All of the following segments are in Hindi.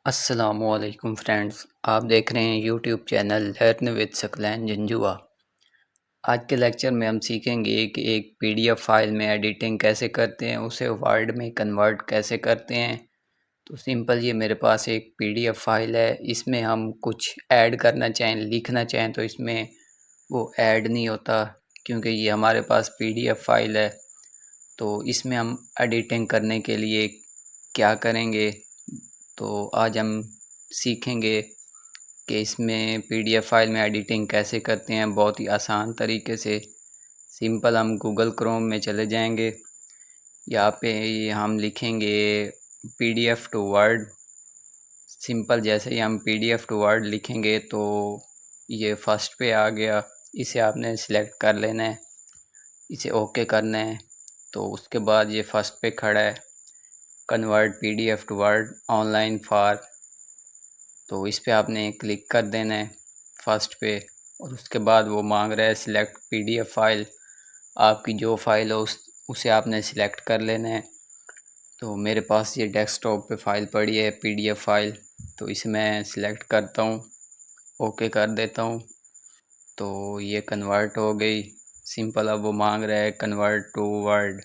अस्सलामुअलैकुम फ्रेंड्स। आप देख रहे हैं YouTube channel learn with Saqlain Janjua. आज के लेक्चर में हम सीखेंगे कि एक पीडीएफ फाइल में एडिटिंग कैसे करते हैं, उसे वर्ड में कन्वर्ट कैसे करते हैं। तो सिंपल, ये मेरे पास एक पीडीएफ फाइल है। इसमें हम कुछ ऐड करना चाहें, लिखना चाहें तो इसमें वो ऐड नहीं होता, क्योंकि ये हमारे पास पीडीएफ फाइल है। तो इसमें हम एडिटिंग करने के लिए क्या करेंगे, तो आज हम सीखेंगे कि इसमें पीडीएफ फाइल में एडिटिंग कैसे करते हैं बहुत ही आसान तरीके से। सिंपल, हम गूगल क्रोम में चले जाएंगे। यहाँ पे ये हम लिखेंगे पीडीएफ टू वर्ड। सिंपल, जैसे ही हम पीडीएफ टू वर्ड लिखेंगे तो ये फर्स्ट पे आ गया। इसे आपने सिलेक्ट कर लेना है, इसे ओके करना है। तो उसके बाद ये फर्स्ट पे खड़ा है, convert PDF to word online for. तो इस पे आपने क्लिक कर देना है फर्स्ट पे, और उसके बाद वो मांग रहा है सिलेक्ट पीडीएफ फाइल। आपकी जो फाइल हो उसे आपने सिलेक्ट कर लेना है। तो मेरे पास ये डेस्कटॉप पे फाइल पड़ी है पीडीएफ फाइल, तो इसे मैं सिलेक्ट करता हूँ, ओके कर देता हूँ। तो ये कन्वर्ट हो गई। सिंपल, अब वो मांग रहा है कन्वर्ट टू वर्ड,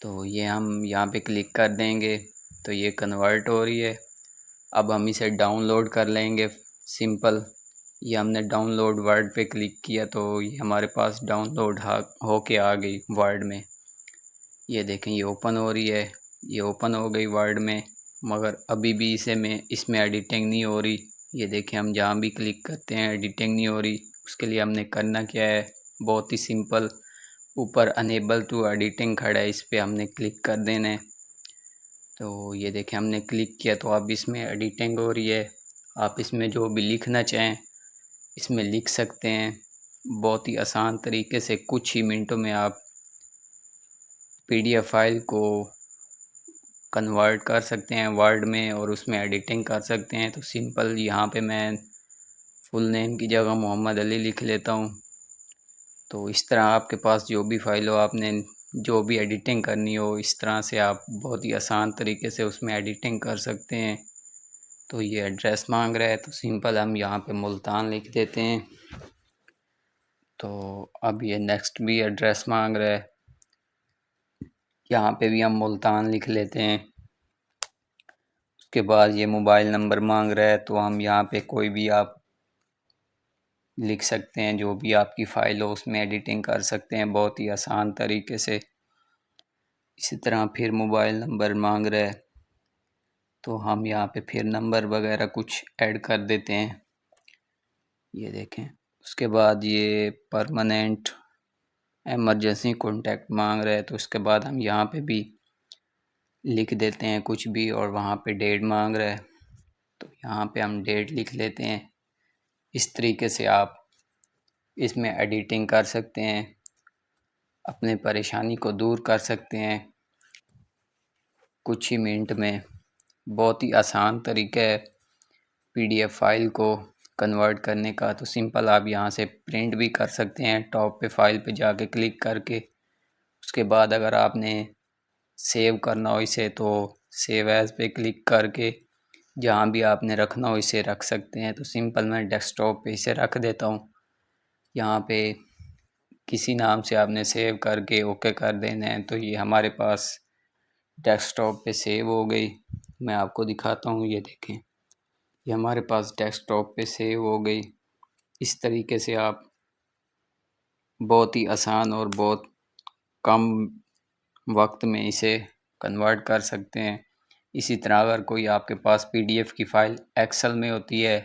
तो ये हम यहाँ पे क्लिक कर देंगे तो ये कन्वर्ट हो रही है। अब हम इसे डाउनलोड कर लेंगे। सिंपल, ये हमने डाउनलोड वर्ड पे क्लिक किया तो ये हमारे पास डाउनलोड होके आ गई वर्ड में। ये देखें, ये ओपन हो रही है, ये ओपन हो गई वर्ड में, मगर अभी भी इसमें एडिटिंग नहीं हो रही। ये देखें, हम जहाँ भी क्लिक करते हैं एडिटिंग नहीं हो रही। उसके लिए हमने करना क्या है, बहुत ही सिंपल। ऊपर अनेबल टू एडिटिंग खड़ा है, इस पर हमने क्लिक कर देना है। तो ये देखें, हमने क्लिक किया तो अब इसमें एडिटिंग हो रही है। आप इसमें जो भी लिखना चाहें इसमें लिख सकते हैं। बहुत ही आसान तरीके से कुछ ही मिनटों में आप पीडीएफ फाइल को कन्वर्ट कर सकते हैं वर्ड में और उसमें एडिटिंग कर सकते हैं। तो सिंपल, यहाँ पे मैं फुल नेम की जगह मोहम्मद अली लिख लेता हूँ। तो इस तरह आपके पास जो भी फाइल हो, आपने जो भी एडिटिंग करनी हो, इस तरह से आप बहुत ही आसान तरीके से उसमें एडिटिंग कर सकते हैं। तो ये एड्रेस मांग रहा है, तो सिंपल हम यहाँ पे मुल्तान लिख देते हैं। तो अब ये नेक्स्ट भी एड्रेस मांग रहा है, यहाँ पे भी हम मुल्तान लिख लेते हैं। उसके बाद ये मोबाइल नंबर मांग रहा है, तो हम यहाँ पे कोई भी आप लिख सकते हैं, जो भी आपकी फ़ाइल हो उसमें एडिटिंग कर सकते हैं बहुत ही आसान तरीके से। इसी तरह फिर मोबाइल नंबर मांग रहा है, तो हम यहाँ पे फिर नंबर वगैरह कुछ ऐड कर देते हैं। ये देखें, उसके बाद ये परमानेंट एमरजेंसी कॉन्टैक्ट मांग रहा है, तो उसके बाद हम यहाँ पे भी लिख देते हैं कुछ भी, और वहाँ पे डेट मांग रहा है तो यहाँ पे हम डेट लिख लेते हैं। इस तरीके से आप इसमें एडिटिंग कर सकते हैं, अपने परेशानी को दूर कर सकते हैं कुछ ही मिनट में। बहुत ही आसान तरीका है पीडीएफ फाइल को कन्वर्ट करने का। तो सिंपल, आप यहाँ से प्रिंट भी कर सकते हैं टॉप पे फाइल पे जाके क्लिक करके। उसके बाद अगर आपने सेव करना हो इसे, तो सेव एज़ पे क्लिक करके जहाँ भी आपने रखना हो इसे रख सकते हैं। तो सिंपल, मैं डेस्कटॉप पे इसे रख देता हूँ। यहाँ पे किसी नाम से आपने सेव करके ओके कर देना है, तो ये हमारे पास डेस्कटॉप पे सेव हो गई। मैं आपको दिखाता हूँ, ये देखें, ये हमारे पास डेस्कटॉप पे सेव हो गई। इस तरीके से आप बहुत ही आसान और बहुत कम वक्त में इसे कन्वर्ट कर सकते हैं। इसी तरह अगर कोई आपके पास पीडीएफ की फ़ाइल एक्सेल में होती है,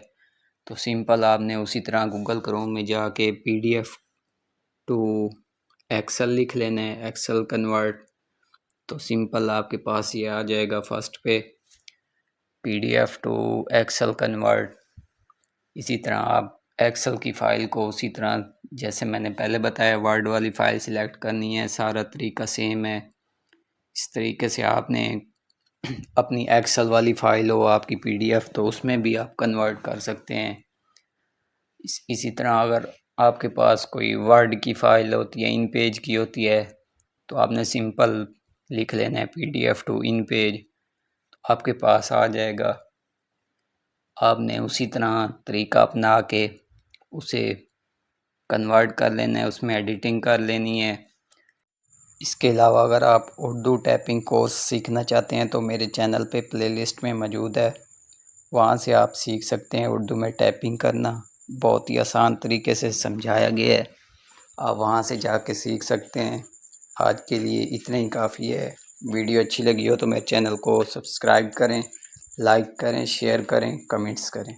तो सिंपल आपने उसी तरह गूगल क्रोम में जाके पीडीएफ टू एक्सेल लिख लेना है, एक्सेल कन्वर्ट। तो सिंपल आपके पास ये आ जाएगा फर्स्ट पे, पीडीएफ टू एक्सेल कन्वर्ट। इसी तरह आप एक्सेल की फ़ाइल को उसी तरह जैसे मैंने पहले बताया वर्ड वाली फ़ाइल सिलेक्ट करनी है, सारा तरीका सेम है। इस तरीके से आपने अपनी एक्सेल वाली फ़ाइल हो आपकी पीडीएफ, तो उसमें भी आप कन्वर्ट कर सकते हैं। इसी तरह अगर आपके पास कोई वर्ड की फ़ाइल होती है, इन पेज की होती है, तो आपने सिंपल लिख लेना है पीडीएफ टू इन पेज, तो आपके पास आ जाएगा। आपने उसी तरह तरीका अपना के उसे कन्वर्ट कर लेना है, उसमें एडिटिंग कर लेनी है। इसके अलावा अगर आप उर्दू टाइपिंग कोर्स सीखना चाहते हैं तो मेरे चैनल पे प्लेलिस्ट में मौजूद है, वहाँ से आप सीख सकते हैं उर्दू में टाइपिंग करना। बहुत ही आसान तरीके से समझाया गया है, आप वहाँ से जाके सीख सकते हैं। आज के लिए इतना ही काफ़ी है। वीडियो अच्छी लगी हो तो मेरे चैनल को सब्सक्राइब करें, लाइक करें, शेयर करें, कमेंट्स करें।